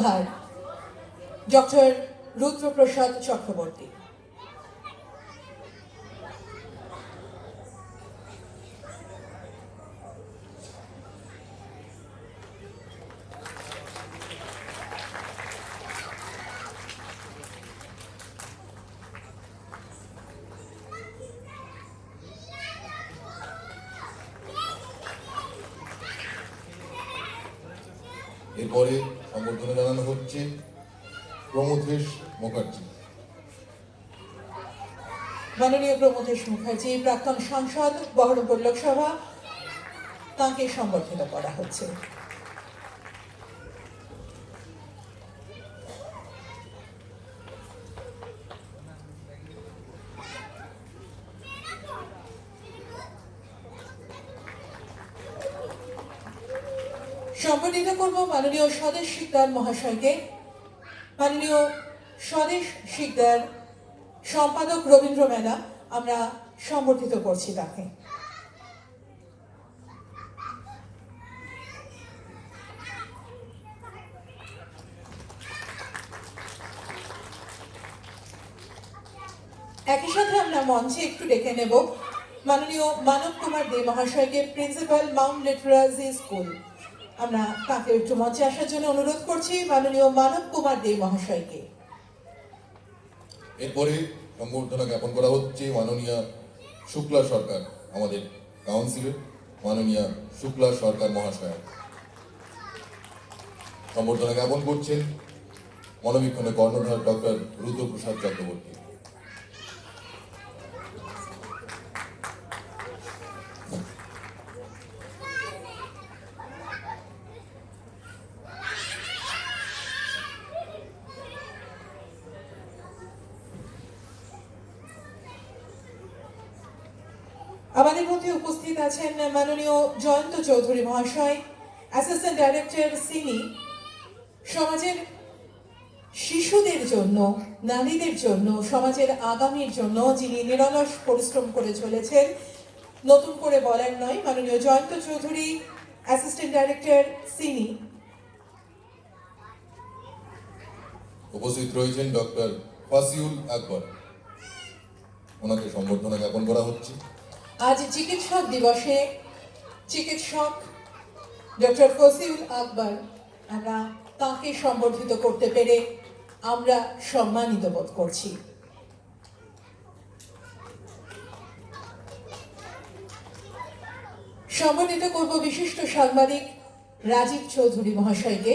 কর্ণধার ডক্টর রুদ্রপ্রসাদ চক্রবর্তী। এরপরে সম্বর্ধনা জানানো হচ্ছে প্রমথেশ মুখার্জি। মাননীয় প্রমথেশ মুখার্জি, প্রাক্তন সাংসদ, বহরমপুর লোকসভা, তাঁকে সম্বর্ধিত করা হচ্ছে। সম্মানিত করব মাননীয় স্বদেশ শিকদার মহাশয়কে। মাননীয় স্বদেশ শিকদার সম্পাদক রবীন্দ্র মেলা, আমরা সম্বর্ধিত করছি তাকে। একই সাথে আমরা মঞ্চে একটু ডেকে নেব মাননীয় মানব কুমার দে মহাশয়কে, প্রিন্সিপাল মাউন্ট লিটারারি স্কুল। আমরা তাকে একটু মঞ্চে আসার জন্য অনুরোধ করছি, মাননীয় মানব কুমার দে মহাশয়কে। এরপরে সম্বর্ধনা জ্ঞাপন করা হচ্ছে মাননীয় শুক্লা সরকার, আমাদের কাউন্সিলর মাননীয় শুক্লা সরকার মহাশয়। সম্বর্ধনা জ্ঞাপন করছেন মনোবীক্ষণের কর্ণধার ডক্টর রুদ্রপ্রসাদ চক্রবর্তী। আমাদের মধ্যে উপস্থিত আছেন মাননীয় জয়ন্ত চৌধুরী মহাশয়, অ্যাসিস্ট্যান্ট ডাইরেক্টর সিনি, সমাজের শিশুদের জন্য, নারীদের জন্য, সমাজের আগামীর জন্য যিনি নিরলস পরিশ্রম করে চলেছেন। নতুন করে বলার নয়, মাননীয় জয়ন্ত চৌধুরী, অ্যাসিস্ট্যান্ট ডাইরেক্টর সিনি। উপস্থিত রয়েছেন ডক্টর ফাসিউল আকবর, ওনাকে সম্বর্ধনা জ্ঞাপন করা হচ্ছে। আজ চিকিৎসক দিবসে চিকিৎসক ডক্টর ফসিউল আকবর, আমরা তাঁকে সম্বর্ধিত করতে পেরে আমরা সম্মানিত বোধ করছি। সম্মানিত করব বিশিষ্ট সাংবাদিক রাজীব চৌধুরী মহাশয়কে।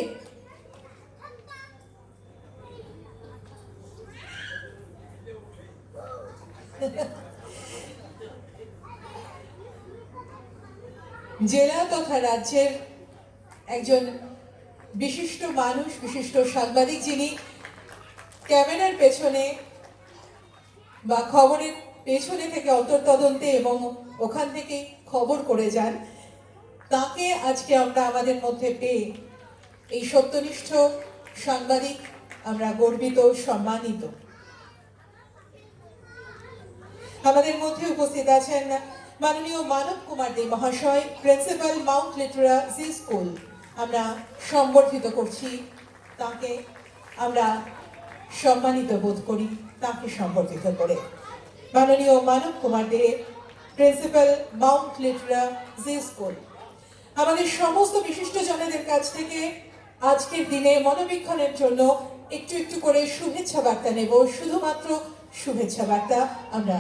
জেলা তথা রাজ্যের একজন বিশিষ্ট মানুষ, বিশিষ্ট সাংবাদিক, যিনি ক্যামেরার পেছনে বা খবরের পেছনে থেকে অন্তর্তদন্তে এবং ওখান থেকে খবর করে যান, তাকে আজকে আমরা আমাদের মধ্যে পেয়ে এই সত্যনিষ্ঠ সাংবাদিক আমরা গর্বিত, সম্মানিত। আমাদের মধ্যে উপস্থিত আছেন মাননীয় মানব কুমার দে মহাশয়, প্রিন্সিপাল মাউন্ট লিটারারি স্কুল। আমরা সম্বর্ধিত করছি তাকে, আমরা সম্মানিত বোধ করি তাকে সম্বর্ধিত করে। মাননীয় মানব কুমার দে, প্রিন্সিপাল মাউন্ট লিটারারি স্কুল। আমাদের সমস্ত বিশিষ্টজনেদের কাছ থেকে আজকের দিনে মনোবীক্ষণের জন্য একটু একটু করে শুভেচ্ছা বার্তা নেব, শুধুমাত্র শুভেচ্ছা বার্তা আমরা